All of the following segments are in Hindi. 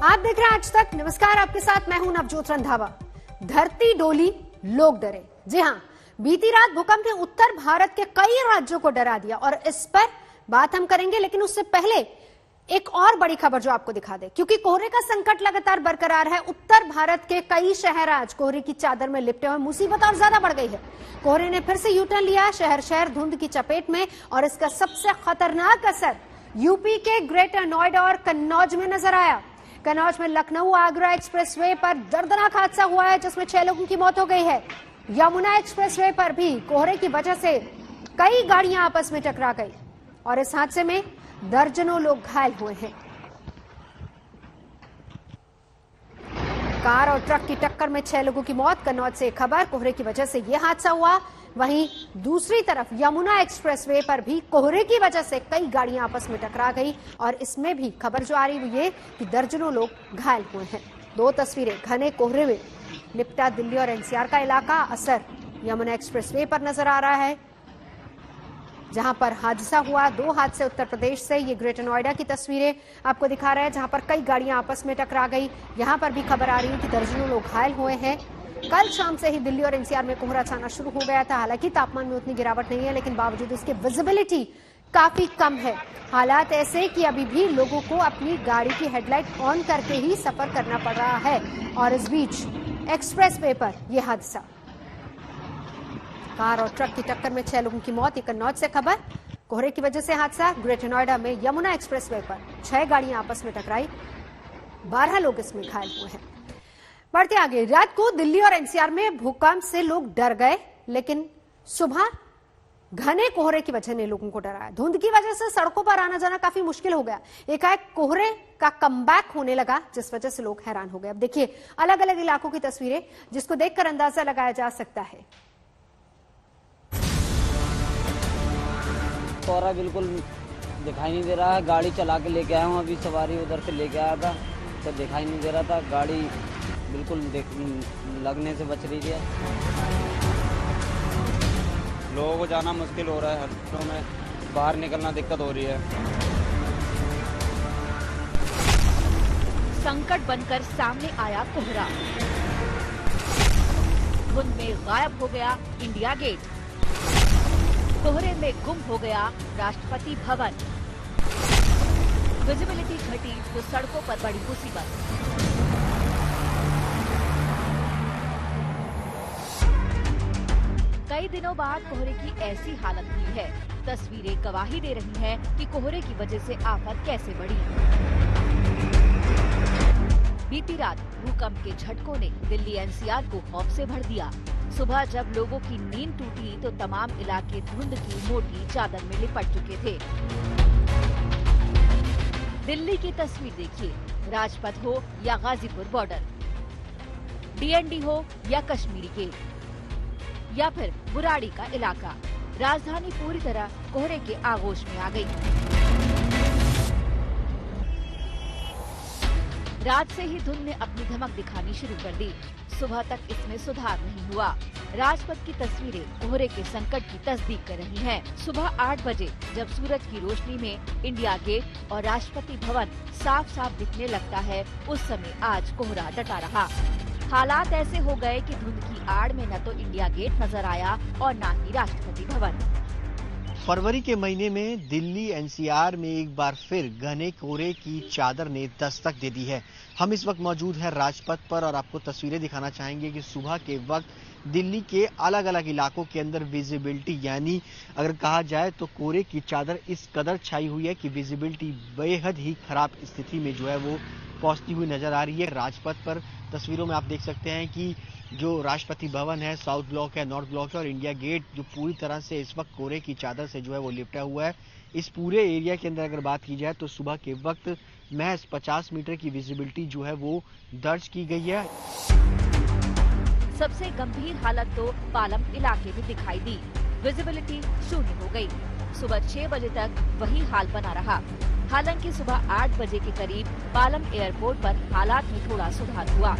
आप देख रहे हैं आज तक। नमस्कार, आपके साथ मैं हूं नवजोत रंधावा। धरती डोली, लोग डरे। जी हां, बीती रात भूकंप ने उत्तर भारत के कई राज्यों को डरा दिया और इस पर बात हम करेंगे, लेकिन उससे पहले एक और बड़ी खबर जो आपको दिखा दे, क्योंकि कोहरे का संकट लगातार बरकरार है। उत्तर भारत के कई शहर आज कोहरे की चादर में लिपटे हुए, मुसीबत और ज्यादा बढ़ गई है। कोहरे ने फिर से यूटर्न लिया, शहर शहर धुंध की चपेट में, और इसका सबसे खतरनाक असर यूपी के ग्रेटर नोएडा और कन्नौज में नजर आया। कन्नौज में लखनऊ आगरा एक्सप्रेसवे पर दर्दनाक हादसा हुआ है, जिसमें 6 लोगों की मौत हो गई है। यमुना एक्सप्रेसवे पर भी कोहरे की वजह से कई गाड़ियां आपस में टकरा गई और इस हादसे में दर्जनों लोग घायल हुए हैं। कार और ट्रक की टक्कर में 6 लोगों की मौत। कन्नौज से खबर, कोहरे की वजह से यह हादसा हुआ। वहीं दूसरी तरफ यमुना एक्सप्रेसवे पर भी कोहरे की वजह से कई गाड़ियां आपस में टकरा गई और इसमें भी खबर जो आ रही है कि दर्जनों लोग घायल हुए हैं। 2 तस्वीरें, घने कोहरे में लिपटा दिल्ली और एनसीआर का इलाका। असर यमुना एक्सप्रेसवे पर नजर आ रहा है, जहां पर हादसा हुआ। 2 हादसे उत्तर प्रदेश से। ये ग्रेटर नोएडा की तस्वीरें आपको दिखा रहे हैं, जहां पर कई गाड़ियां आपस में टकरा गई। यहां पर भी खबर आ रही है कि दर्जनों लोग घायल हुए हैं। कल शाम से ही दिल्ली और एनसीआर में कोहरा छाना शुरू हो गया था। हालांकि तापमान में उतनी गिरावट नहीं है, लेकिन बावजूद इसके विजिबिलिटी काफी कम है। हालात ऐसे कि अभी भी लोगों को अपनी गाड़ी की हेडलाइट ऑन करके ही सफर करना पड़ रहा है। और इस बीच एक्सप्रेसवे पर यह हादसा, कार और ट्रक की टक्कर में 6 लोगों की मौत। ये कन्नौज से खबर, कोहरे की वजह से हादसा। ग्रेटर नोएडा में यमुना एक्सप्रेसवे पर 6 गाड़ियां आपस में टकराई, 12 लोग इसमें घायल हुए हैं। बढ़ते आगे, रात को दिल्ली और एनसीआर में भूकंप से लोग डर गए, लेकिन सुबह घने कोहरे की वजह ने लोगों को डराया। धुंध की वजह से सड़कों पर आना जाना काफी मुश्किल हो गया। एकाएक कोहरे का कमबैक होने लगा, जिस वजह से लोग हैरान हो गए। अब देखिए अलग अलग इलाकों की तस्वीरें, जिसको देखकर अंदाजा लगाया जा सकता है। कोहरा बिल्कुल दिखाई नहीं दे रहा है। गाड़ी चला के लेके आया हूँ, अभी सवारी उधर से लेके आया था तो दिखाई नहीं दे रहा था। गाड़ी बिल्कुल लगने से बच रही है। लोगों को जाना मुश्किल हो रहा है, हॉस्पिटलों में बाहर निकलना दिक्कत हो रही है। संकट बनकर सामने आया कोहरा, धुंध में गायब हो गया इंडिया गेट, कोहरे में गुम हो गया राष्ट्रपति भवन। विजिबिलिटी घटी तो सड़कों पर बड़ी मुसीबत। कई दिनों बाद कोहरे की ऐसी हालत हुई है। तस्वीरें गवाही दे रही हैं कि कोहरे की वजह से आफत कैसे बढ़ी। बीती रात भूकंप के झटकों ने दिल्ली एनसीआर को खौफ से भर दिया। सुबह जब लोगों की नींद टूटी तो तमाम इलाके धुंध की मोटी चादर में लिपट चुके थे। दिल्ली की तस्वीर देखिए, राजपथ हो या गाजीपुर बॉर्डर, डीएनडी हो या कश्मीरी गेट, या फिर बुराड़ी का इलाका, राजधानी पूरी तरह कोहरे के आगोश में आ गई। रात से ही धुंध ने अपनी धमक दिखानी शुरू कर दी। सुबह तक इसमें सुधार नहीं हुआ। राजपथ की तस्वीरें कोहरे के संकट की तस्दीक कर रही हैं। सुबह 8 बजे जब सूरज की रोशनी में इंडिया गेट और राष्ट्रपति भवन साफ साफ दिखने लगता है, उस समय आज कोहरा डटा रहा। हालात ऐसे हो गए कि धुंध की आड़ में न तो इंडिया गेट नजर आया और न ही राष्ट्रपति भवन। फरवरी के महीने में दिल्ली एनसीआर में एक बार फिर घने कोहरे की चादर ने दस्तक दे दी है। हम इस वक्त मौजूद हैं राजपथ पर और आपको तस्वीरें दिखाना चाहेंगे कि सुबह के वक्त दिल्ली के अलग अलग इलाकों के अंदर विजिबिलिटी, यानी अगर कहा जाए तो कोहरे की चादर इस कदर छाई हुई है कि विजिबिलिटी बेहद ही खराब स्थिति में जो है वो पहुंचती हुई नजर आ रही है। राजपथ पर तस्वीरों में आप देख सकते हैं कि जो राष्ट्रपति भवन है, साउथ ब्लॉक है, नॉर्थ ब्लॉक है और इंडिया गेट जो पूरी तरह से इस वक्त कोहरे की चादर से जो है वो लिपटा हुआ है। इस पूरे एरिया के अंदर अगर बात की जाए तो सुबह के वक्त महज 50 मीटर की विजिबिलिटी जो है वो दर्ज की गई है। सबसे गंभीर हालत तो पालम इलाके में दिखाई दी। विजिबिलिटी शून्य हो गई। सुबह 6 बजे तक वही हाल बना रहा। हालांकि सुबह 8 बजे के करीब पालम एयरपोर्ट पर हालात में थोड़ा सुधार हुआ।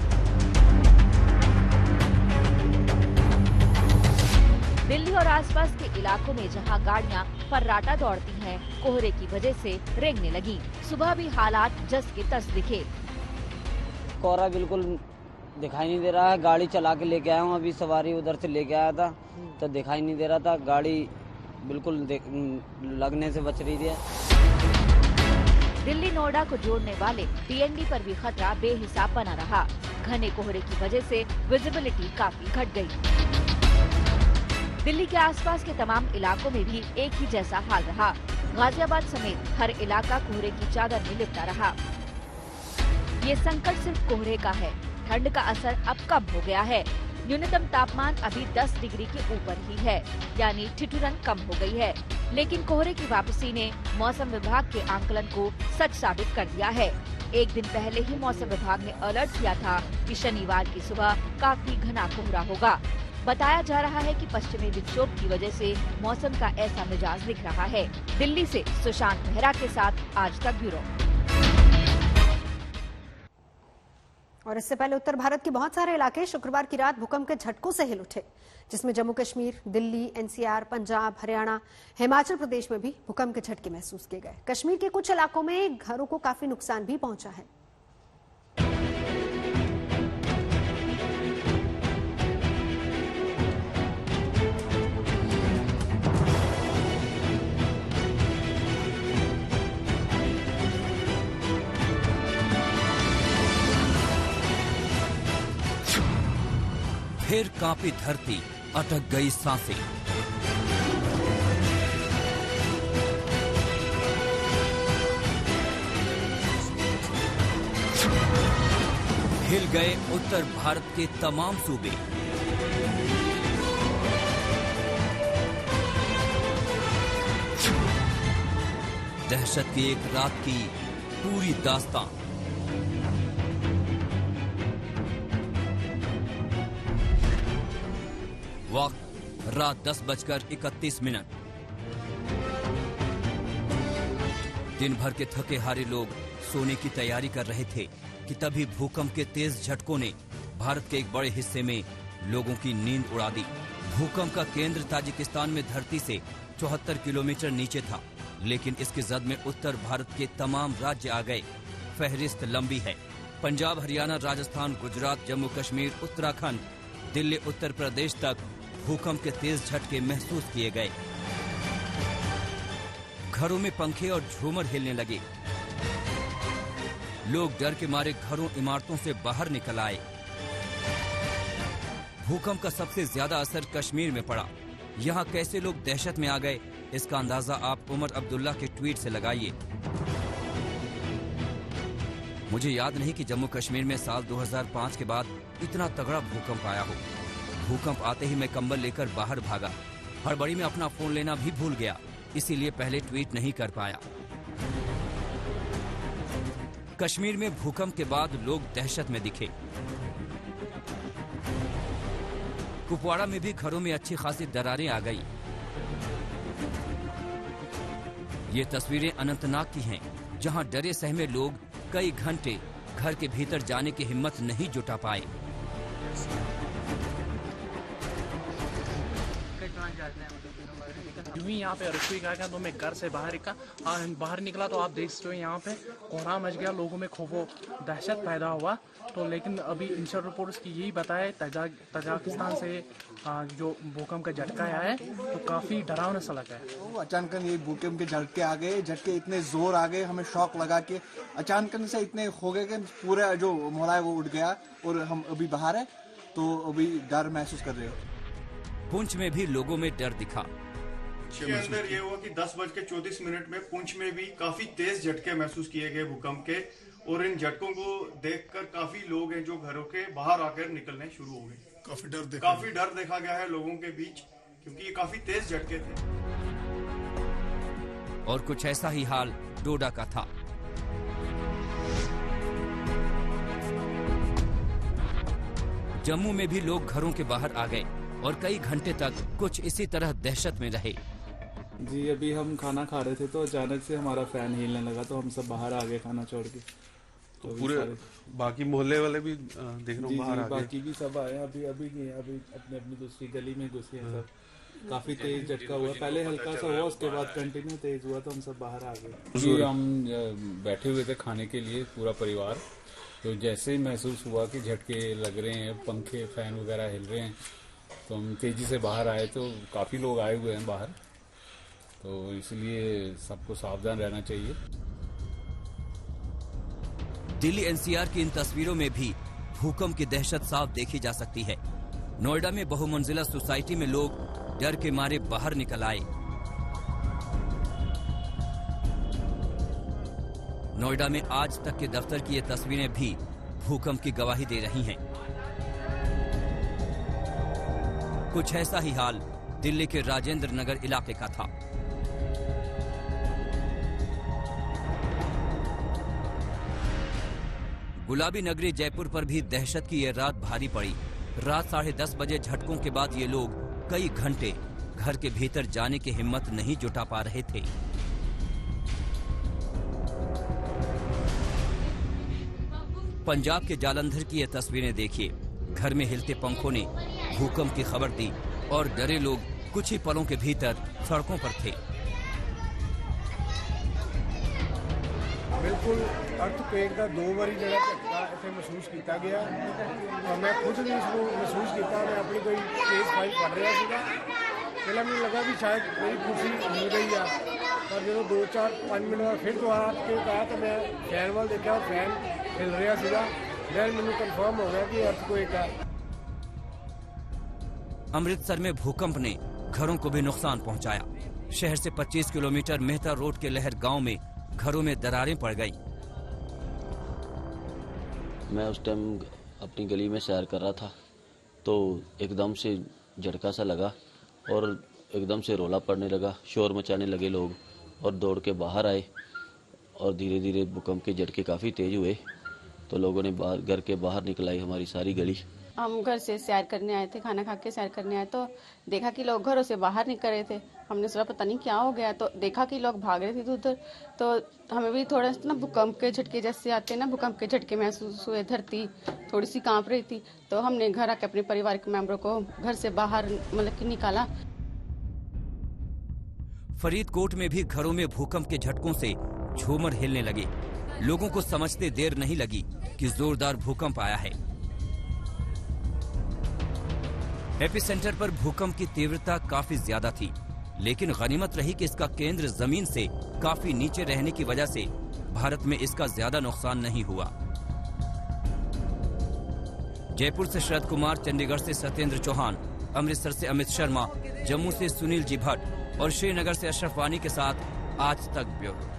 दिल्ली और आसपास के इलाकों में जहां गाड़ियां फर्राटा दौड़ती हैं, कोहरे की वजह से रेंगने लगी। सुबह भी हालात जस के तस दिखे। कोहरा बिल्कुल दिखाई नहीं दे रहा है। गाड़ी चला के लेके आया हूँ, अभी सवारी उधर से लेके आया था तो दिखाई नहीं दे रहा था। गाड़ी बिल्कुल लगने से बच रही थी। दिल्ली नोएडा को जोड़ने वाले DND पर भी खतरा बेहिसाब बना रहा। घने कोहरे की वजह से विजिबिलिटी काफी घट गई। दिल्ली के आसपास के तमाम इलाकों में भी एक ही जैसा हाल रहा। गाजियाबाद समेत हर इलाका कोहरे की चादर में लिपटा रहा। ये संकट सिर्फ कोहरे का है, ठंड का असर अब कम हो गया है। न्यूनतम तापमान अभी 10 डिग्री के ऊपर ही है, यानी ठिठुरन कम हो गई है। लेकिन कोहरे की वापसी ने मौसम विभाग के आंकलन को सच साबित कर दिया है। एक दिन पहले ही मौसम विभाग ने अलर्ट किया था कि शनिवार की सुबह काफी घना कोहरा होगा। बताया जा रहा है कि पश्चिमी विक्षोभ की वजह से मौसम का ऐसा मिजाज दिख रहा है। दिल्ली से सुशांत मेहरा के साथ आज तक ब्यूरो। और इससे पहले उत्तर भारत के बहुत सारे इलाके शुक्रवार की रात भूकंप के झटकों से हिल उठे, जिसमें जम्मू कश्मीर, दिल्ली, NCR, पंजाब, हरियाणा, हिमाचल प्रदेश में भी भूकंप के झटके महसूस किए गए। कश्मीर के कुछ इलाकों में घरों को काफी नुकसान भी पहुंचा है। फिर कांपी धरती, अटक गई सांसें। हिल गए उत्तर भारत के तमाम सूबे। दहशत की एक रात की पूरी दास्तान। वक्त रात 10:31। दिन भर के थके हारे लोग सोने की तैयारी कर रहे थे कि तभी भूकंप के तेज झटकों ने भारत के एक बड़े हिस्से में लोगों की नींद उड़ा दी। भूकंप का केंद्र ताजिकिस्तान में धरती से 74 किलोमीटर नीचे था, लेकिन इसके जद में उत्तर भारत के तमाम राज्य आ गए। फहरिस्त लंबी है। पंजाब, हरियाणा, राजस्थान, गुजरात, जम्मू कश्मीर, उत्तराखंड, दिल्ली, उत्तर प्रदेश तक भूकंप के तेज झटके महसूस किए गए। घरों में पंखे और झूमर हिलने लगे। लोग डर के मारे घरों, इमारतों से बाहर निकल आए। भूकंप का सबसे ज्यादा असर कश्मीर में पड़ा। यहाँ कैसे लोग दहशत में आ गए, इसका अंदाजा आप उमर अब्दुल्ला के ट्वीट से लगाइए। मुझे याद नहीं कि जम्मू कश्मीर में साल 2005 के बाद इतना तगड़ा भूकंप आया हो। भूकंप आते ही मैं कंबल लेकर बाहर भागा। हड़बड़ी में अपना फोन लेना भी भूल गया, इसीलिए पहले ट्वीट नहीं कर पाया। कश्मीर में भूकंप के बाद लोग दहशत में दिखे। कुपवाड़ा में भी घरों में अच्छी खासी दरारें आ गई। ये तस्वीरें अनंतनाग की हैं, जहां डरे सहमे लोग कई घंटे घर के भीतर जाने की हिम्मत नहीं जुटा पाए। यूं ही यहाँ पे अर्थक्वेक आया तो मैं घर से बाहर निकला तो आप देख सकते हो यहाँ पे कोहरा मच गया, लोगों में खौफो दहशत पैदा हुआ। तो लेकिन अभी इंश्योर रिपोर्ट्स की यही बताया तजाकिस्तान से जो भूकंप का झटका आया है तो काफी डरावना सा लगा है। अचानक ये भूकंप के झटके आ गए, झटके इतने जोर आ गए, हमें शॉक लगा के अचानक से इतने हो गए कि पूरा जो मोहल्ला है वो उठ गया और हम अभी बाहर है तो अभी डर महसूस कर रहे हो। पुंछ में भी लोगों में डर दिखा। इसके अंदर ये हुआ कि 10:34 में पुंछ में भी काफी तेज झटके महसूस किए गए भूकंप के, और इन झटकों को देखकर काफी लोग हैं जो घरों के बाहर आकर निकलने शुरू हो गए। काफी डर देखा गया है लोगों के बीच, क्योंकि ये काफी तेज झटके थे। और कुछ ऐसा ही हाल डोडा का था। जम्मू में भी लोग घरों के बाहर आ गए और कई घंटे तक कुछ इसी तरह दहशत में रहे। जी अभी हम खाना खा रहे थे तो अचानक से हमारा फैन हिलने लगा तो हम सब बाहर आ गए खाना छोड़ के। तो पूरे बाकी मोहल्ले वाले भी देख रहे हो बाहर आ गए। बाकी भी सब आए अभी अपनी अपनी दूसरी गली में घुसे हैं सब। काफी तेज झटका हुआ, पहले हल्का सा हुआ उसके बाद कंटिन्यू तेज हुआ तो हम सब बाहर आ गए। जी हम बैठे हुए थे खाने के लिए पूरा परिवार, तो जैसे ही महसूस हुआ कि झटके लग रहे हैं, पंखे फैन वगैरह हिल रहे हैं, तो हम तेजी से बाहर आए। तो काफ़ी लोग आए हुए हैं बाहर, तो इसलिए सबको सावधान रहना चाहिए। दिल्ली एनसीआर की इन तस्वीरों में भी भूकंप की दहशत साफ देखी जा सकती है। नोएडा में बहुमंजिला सोसाइटी में लोग डर के मारे बाहर निकल आए। नोएडा में आज तक के दफ्तर की ये तस्वीरें भी भूकंप की गवाही दे रही हैं। कुछ ऐसा ही हाल दिल्ली के राजेंद्र नगर इलाके का था। गुलाबी नगरी जयपुर पर भी दहशत की ये रात भारी पड़ी। रात 10:30 बजे झटकों के बाद ये लोग कई घंटे घर के भीतर जाने की हिम्मत नहीं जुटा पा रहे थे। पंजाब के जालंधर की ये तस्वीरें देखिए। घर में हिलते पंखों ने भूकंप की खबर दी और डरे लोग कुछ ही पलों के भीतर सड़कों पर थे। बिल्कुल अर्थक्वेक का 2 बारी जगह झटका इतने महसूस किया गया और मैं खुद भी इसको महसूस किया। मैं अपनी कोई केस फाइल पढ़ रहा था, पहले मुझे लगा भी शायद मेरी खुशी मिल गई है, पर जो 2-4-5 मिनट बाद फिर दोबारा अर्थक्वेक आया तो मैं फैन वाल देखा, फैन हिल रहा था। फिर मैंने कंफर्म हो गया कि अर्थक्वेक है। अमृतसर में भूकंप ने घरों को भी नुकसान पहुंचाया। शहर से 25 किलोमीटर मेहता रोड के लहर गांव में घरों में दरारें पड़ गई। मैं उस टाइम अपनी गली में सैर कर रहा था तो एकदम से झटका सा लगा और एकदम से रोला पड़ने लगा, शोर मचाने लगे लोग और दौड़ के बाहर आए और धीरे धीरे भूकंप के झटके काफ़ी तेज हुए तो लोगों ने घर के बाहर निकलाई हमारी सारी गली। हम घर से सैर करने आए थे, खाना खा के सैर करने आए तो देखा कि लोग घरों से बाहर निकल रहे थे। हमने सोचा पता नहीं क्या हो गया, तो देखा कि लोग भाग रहे थे उधर। तो हमें भी थोड़ा ना भूकंप के झटके जैसे आते ना, भूकंप के झटके महसूस हुए। धरती थोड़ी सी कांप रही थी तो हमने घर आके अपने परिवार के मेंबरों को घर से बाहर मतलब कि निकाला। फरीदकोट में भी घरों में भूकंप के झटकों से झूमर हिलने लगे। लोगों को समझते देर नहीं लगी कि जोरदार भूकंप आया है। एपिसेंटर पर भूकंप की तीव्रता काफी ज्यादा थी, लेकिन गनीमत रही कि इसका केंद्र जमीन से काफी नीचे रहने की वजह से भारत में इसका ज्यादा नुकसान नहीं हुआ। जयपुर से शरद कुमार, चंडीगढ़ से सत्येंद्र चौहान, अमृतसर से अमित शर्मा, जम्मू से सुनील जी भट्ट और श्रीनगर से अशरफ वानी के साथ आज तक ब्यूरो।